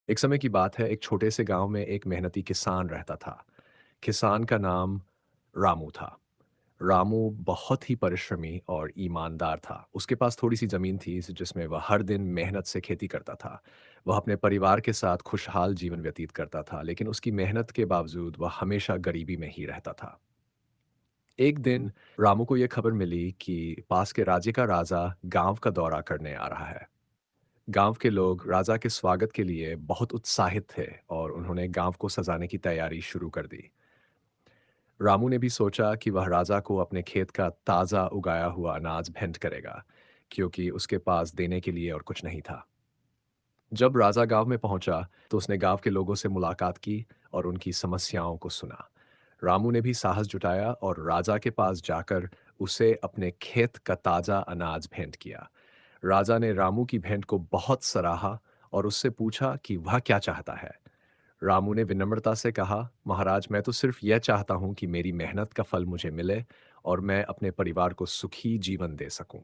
एक समय की बात है, एक छोटे से गांव में एक मेहनती किसान रहता था। किसान का नाम रामू था। रामू बहुत ही परिश्रमी और ईमानदार था। उसके पास थोड़ी सी जमीन थी जिसमें वह हर दिन मेहनत से खेती करता था। वह अपने परिवार के साथ खुशहाल जीवन व्यतीत करता था, लेकिन उसकी मेहनत के बावजूद वह हमेशा गरीबी में ही रहता था। एक दिन रामू को यह खबर मिली कि पास के राज्य का राजा गांव का दौरा करने आ रहा है। गांव के लोग राजा के स्वागत के लिए बहुत उत्साहित थे और उन्होंने गांव को सजाने की तैयारी शुरू कर दी। रामू ने भी सोचा कि वह राजा को अपने खेत का ताजा उगाया हुआ अनाज भेंट करेगा, क्योंकि उसके पास देने के लिए और कुछ नहीं था। जब राजा गांव में पहुंचा, तो उसने गांव के लोगों से मुलाकात की और उनकी समस्याओं को सुना। रामू ने भी साहस जुटाया और राजा के पास जाकर उसे अपने खेत का ताजा अनाज भेंट किया। राजा ने रामू की भेंट को बहुत सराहा और उससे पूछा कि वह क्या चाहता है। रामू ने विनम्रता से कहा, महाराज, मैं तो सिर्फ यह चाहता हूं कि मेरी मेहनत का फल मुझे मिले और मैं अपने परिवार को सुखी जीवन दे सकूं।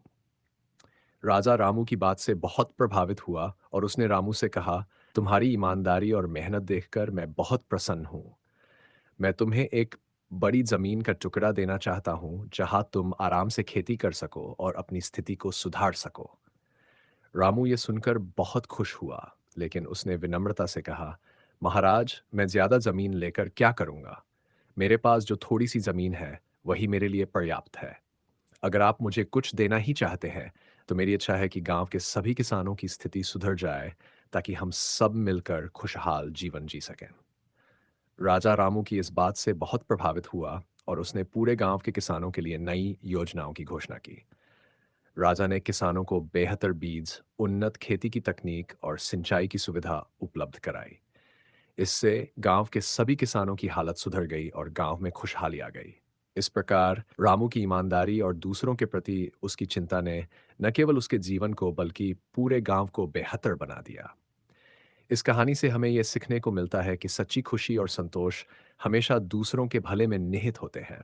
राजा रामू की बात से बहुत प्रभावित हुआ और उसने रामू से कहा, तुम्हारी ईमानदारी और मेहनत देखकर मैं बहुत प्रसन्न हूं। मैं तुम्हें एक बड़ी जमीन का टुकड़ा देना चाहता हूं, जहां तुम आराम से खेती कर सको और अपनी स्थिति को सुधार सको। रामू ये सुनकर बहुत खुश हुआ, लेकिन उसने विनम्रता से कहा, महाराज, मैं ज्यादा जमीन लेकर क्या करूंगा? मेरे पास जो थोड़ी सी जमीन है, वही मेरे लिए पर्याप्त है। अगर आप मुझे कुछ देना ही चाहते हैं, तो मेरी इच्छा है कि गांव के सभी किसानों की स्थिति सुधर जाए, ताकि हम सब मिलकर खुशहाल जीवन जी सकें। राजा रामू की इस बात से बहुत प्रभावित हुआ और उसने पूरे गांव के किसानों के लिए नई योजनाओं की घोषणा की। राजा ने किसानों को बेहतर बीज, उन्नत खेती की तकनीक और सिंचाई की सुविधा उपलब्ध कराई। इससे गांव के सभी किसानों की हालत सुधर गई और गांव में खुशहाली आ गई। इस प्रकार रामू की ईमानदारी और दूसरों के प्रति उसकी चिंता ने न केवल उसके जीवन को बल्कि पूरे गांव को बेहतर बना दिया। इस कहानी से हमें यह सीखने को मिलता है कि सच्ची खुशी और संतोष हमेशा दूसरों के भले में निहित होते हैं।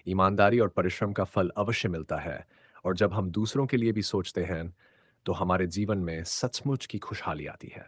ईमानदारी और परिश्रम का फल अवश्य मिलता है, और जब हम दूसरों के लिए भी सोचते हैं, तो हमारे जीवन में सचमुच की खुशहाली आती है।